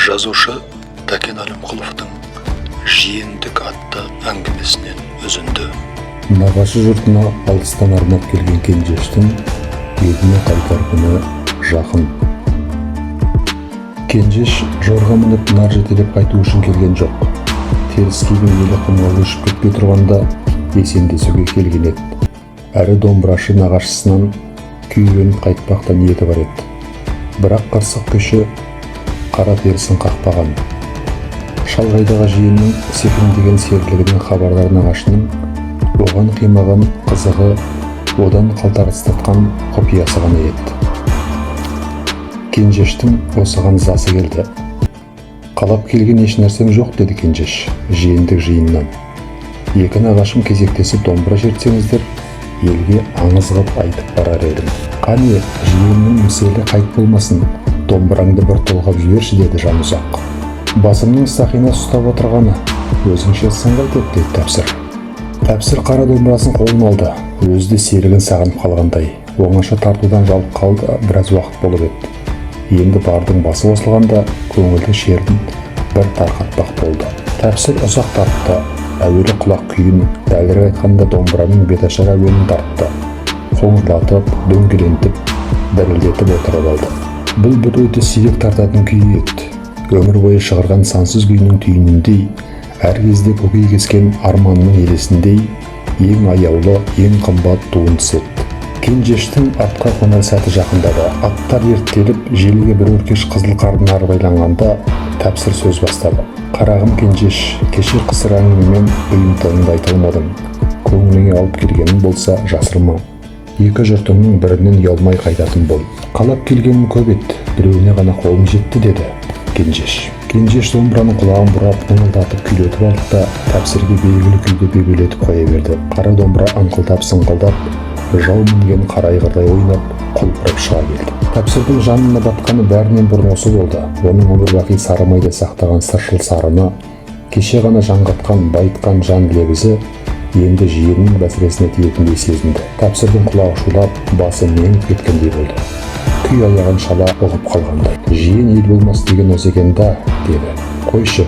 Жазушы Тәкен Әлімқұловтың «Жиендік» атты әңгімесінен үзінді. Нағашы жұртына алыстан арнап келген Кенжештің еліне қайтар күні жақын. Кенжеш жорға мініп нар жетелеп қайту үшін келген жоқ. Теріскейдің елі құмға көшіп кетпей тұрғанда есендесуге келген еді. Әрі домбырашы нағашысынан күйленіп қайтпақта ниеті бар еді. Бірақ қырсық күші қара терісін қақпаған. Шалғайдағы жиеннің секірмдеген серлігінен хабардар нағашының оған қимаған қызығы, одан қалтарыстатқан құпиясы ғана еді. Кенжештің осыған ызасы келді. Қалап келген еш нәрсем жоқ, деді Кенжеш жиендік жиыннан. Екі нағашым кезектесіп домбыра шертсеңіздер, елге аңыз ғып айтып барар едім. Қане, жиеннің мүселі қайт болмасын, домбыраңды бір толғап жіберші, деді Жанұзақ. Басымның сақина ұстап отырғаны, өзің шертсең қайтеді, деді Тәпсір. Тәпсір қара домбырасын қолына алды, өзі де серігін сағынып қалғандай. Оңаша тартудан жалып қалды, біраз уақыт болып еді. Енді бардың басы қосылғанда көңілді шерін бір тарқатпақ болды. Тәпсір ұзақ тартты, әуелі құлақ күйін, дәлірек айтқанда домбыраның беташар әуенін тартты. Қоңырлатып, дөңгелентіп, дірілдетіп отырып алды. Бұл бір өте сирек тартатын күй еді. Өмір бойы шығарған сансыз күйінің түйініндей, әр кезде көкей кескен арманның елесіндей, ең аяулы, ең қымбат туындысы еді. Кенжештің атқа қонар сәті жақындады. Аттар ерттеліп, желіге бір өркеш қызыл қардың байланғанда Тәпсір сөз бастады. Қарағым Кенжеш, кеше қысыр әңгімемен бұйымтайыңды айта алмадым. Көңіліңе алып келгенің болса жасырма. Екі жұртыңның бірінен ұялмай қайтатын бол. Қалап келгенім көп еді, біреуіне ғана қолым жетті, деді Кенжеш. Кенжеш домбыраның құлағын бұрап, ыңылдатып күйлетіп алды да Тәпсірге белгілі күйді бебеулетіп қоя берді. Қара домбыра ыңқылдап сыңқылдап, жау мінген қара айғырдай ойнап, құлпырып шыға келді. Тәпсірдің жанына батқаны бәрінен бұрын осы болды. Оның өмір бақи сарымайда сақтаған сыршыл сарыны, кеше ғана жаңғатқан, байытқан жан лебізі енді жиеннің бәсіресіне тиетіндей сезінді. Тәпсірдің құлағы шулап, басы меңіп кеткендей болды. Күй аяғын шала ұғып қалғандай. Жиен ел болмас деген осы екен да, деді. Қойшы,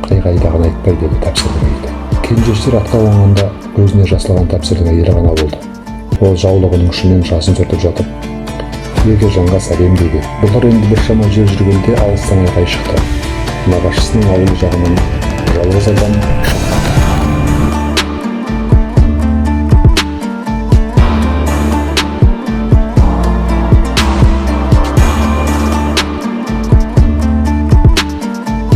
қайғайдағын айтпай, деді Тәпсірдің әйелі. Кенжештер атқа қонғанда көзіне жасылған Тәпсірдің әйелі ғана болды. Ол жаулығының ұшымен жасын сүртіп жатып, «Еге жанға сәлем», дейді. Бұлар енді біршама жер жүргенде алыстан айғай шықты. Нағашысының ауылы жағынан жалғыз адам шыққан.